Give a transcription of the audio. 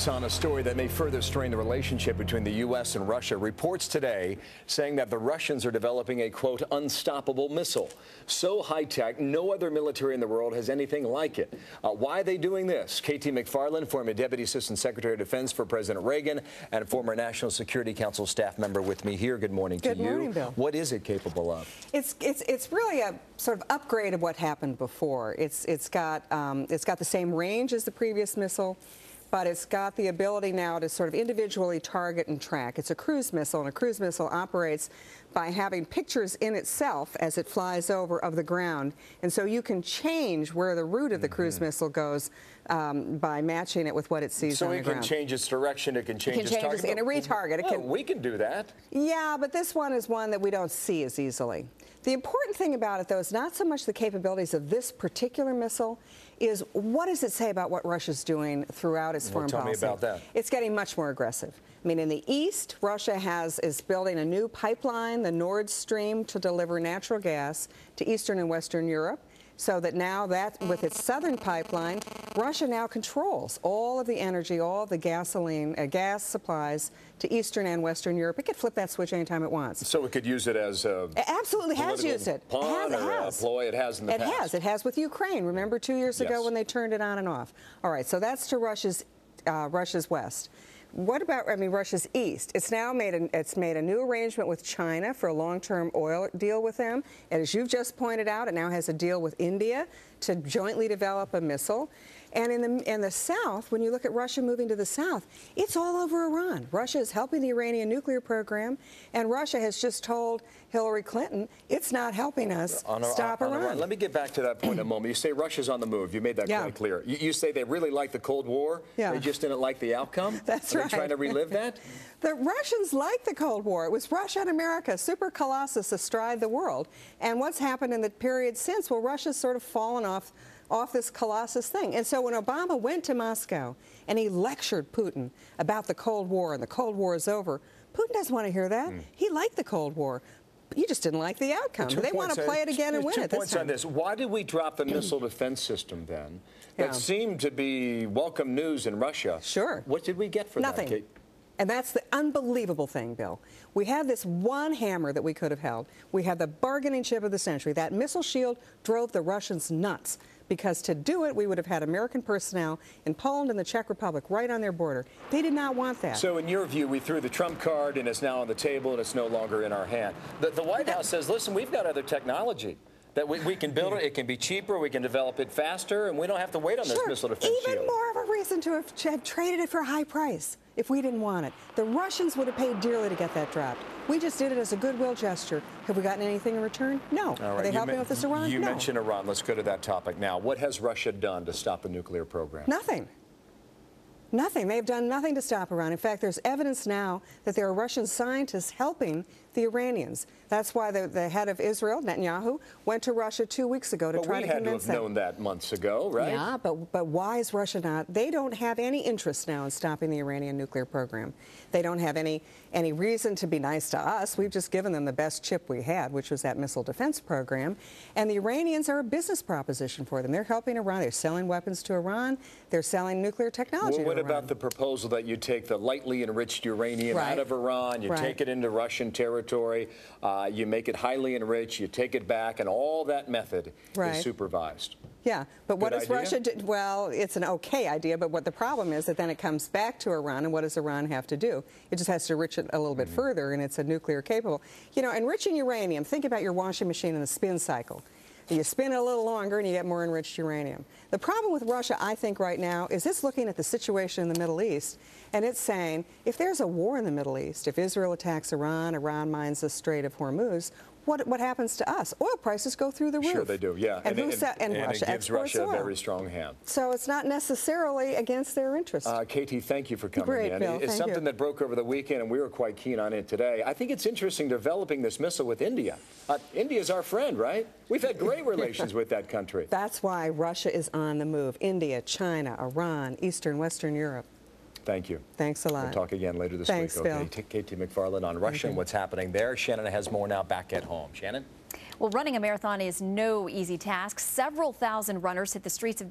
On a story that may further strain the relationship between the U.S. and Russia. Reports today saying that the Russians are developing a, quote, unstoppable missile. So high-tech, no other military in the world has anything like it. Why are they doing this? KT McFarland, former Deputy Assistant Secretary of Defense for President Reagan and former National Security Council staff member with me here. Good morning to you. Good morning, Bill. What is it capable of? It's really a sort of upgrade of what happened before. It's got the same range as the previous missile, but it's got the ability now to sort of individually target and track. It's a cruise missile, and a cruise missile operates by having pictures in itself as it flies over of the ground. And so you can change where the route of the cruise missile goes by matching it with what it sees on the ground. So it can change its direction, it can change its target? It can retarget. Well, we can do that. Yeah, but this one is one that we don't see as easily. The important thing about it, though, is not so much the capabilities of this particular missile, is what does it say about what Russia's doing throughout its foreign policy? Tell me about that. It's getting much more aggressive. I mean, in the east, Russia is building a new pipeline, the Nord Stream, to deliver natural gas to Eastern and Western Europe, so that now that, with its southern pipeline, Russia now controls all of the energy, all of the gasoline, gas supplies to Eastern and Western Europe. It could flip that switch anytime it wants. So it could use it as a It absolutely has used it. Pawn or a ploy. It has in the past. It has with Ukraine. Remember 2 years ago when they turned it on and off? All right, so that's to Russia's west. What about, Russia's east? It's now made a new arrangement with China for a long-term oil deal with them. And as you've just pointed out, it now has a deal with India to jointly develop a missile. And in the south, when you look at Russia moving to the south, it's all over Iran. Russia is helping the Iranian nuclear program, and Russia has just told Hillary Clinton it's not helping us stop Iran. Let me get back to that point in a moment. You say Russia's on the move. You made that quite clear. You say they really like the Cold War. They just didn't like the outcome. That's right. Are they trying to relive that? The Russians liked the Cold War. It was Russia and America, super colossus astride the world. And what's happened in the period since? Well, Russia's sort of fallen off this colossus thing. And so when Obama went to Moscow and he lectured Putin about the Cold War and the Cold War is over, Putin doesn't want to hear that. He liked the Cold War. You just didn't like the outcome. They want to play it again and win it. 2 points on this. Why did we drop the missile defense system then? That seemed to be welcome news in Russia. Sure. What did we get for that, Kate? And that's the unbelievable thing, Bill. We had this one hammer that we could have held. We had the bargaining chip of the century. That missile shield drove the Russians nuts, because to do it, we would have had American personnel in Poland and the Czech Republic right on their border. They did not want that. So in your view, we threw the trump card and it's now on the table and it's no longer in our hand. The White House says, listen, we've got other technology that we can build it, it can be cheaper, we can develop it faster, and we don't have to wait on this missile defense shield. Even more of a reason to have traded it for a high price if we didn't want it. The Russians would have paid dearly to get that dropped. We just did it as a goodwill gesture. Have we gotten anything in return? No. All right. Are they helping with this Iran? You No. mentioned Iran. Let's go to that topic now. What has Russia done to stop a nuclear program? Nothing. Nothing. They've done nothing to stop Iran. In fact, there's evidence now that there are Russian scientists helping the Iranians. That's why the head of Israel, Netanyahu, went to Russia 2 weeks ago to try to convince them. We had to have known that months ago, right? Yeah, but why is Russia not? They don't have any interest now in stopping the Iranian nuclear program. They don't have any reason to be nice to us. We've just given them the best chip we had, which was that missile defense program. And the Iranians are a business proposition for them. They're helping Iran. They're selling weapons to Iran. They're selling nuclear technology to Iran. What about the proposal that you take the lightly enriched uranium out of Iran, you take it into Russian territory, you make it highly enriched, you take it back, and all that method is supervised? Yeah, but what does Russia do? Well, it's an okay idea, but what the problem is that then it comes back to Iran, and what does Iran have to do? It just has to enrich it a little bit further, and it's a nuclear capable. You know, enriching uranium, think about your washing machine and the spin cycle. You spin it a little longer and you get more enriched uranium. The problem with Russia, I think, right now is it's looking at the situation in the Middle East, and it's saying, if there's a war in the Middle East, if Israel attacks Iran, Iran mines the Strait of Hormuz, what happens to us? Oil prices go through the roof. Sure they do, yeah. And Russia it gives Russia a very strong hand. So it's not necessarily against their interest. Katie, thank you for coming in. Bill, it's something that broke over the weekend, and we were quite keen on it today. I think it's interesting developing this missile with India. India's our friend, right? We've had great relations with that country. That's why Russia is on the move. India, China, Iran, Eastern, Western Europe. Thank you. Thanks a lot. We'll talk again later this week. Okay, KT McFarland on Russia and what's happening there. Shannon has more now back at home. Shannon? Well, running a marathon is no easy task. Several thousand runners hit the streets of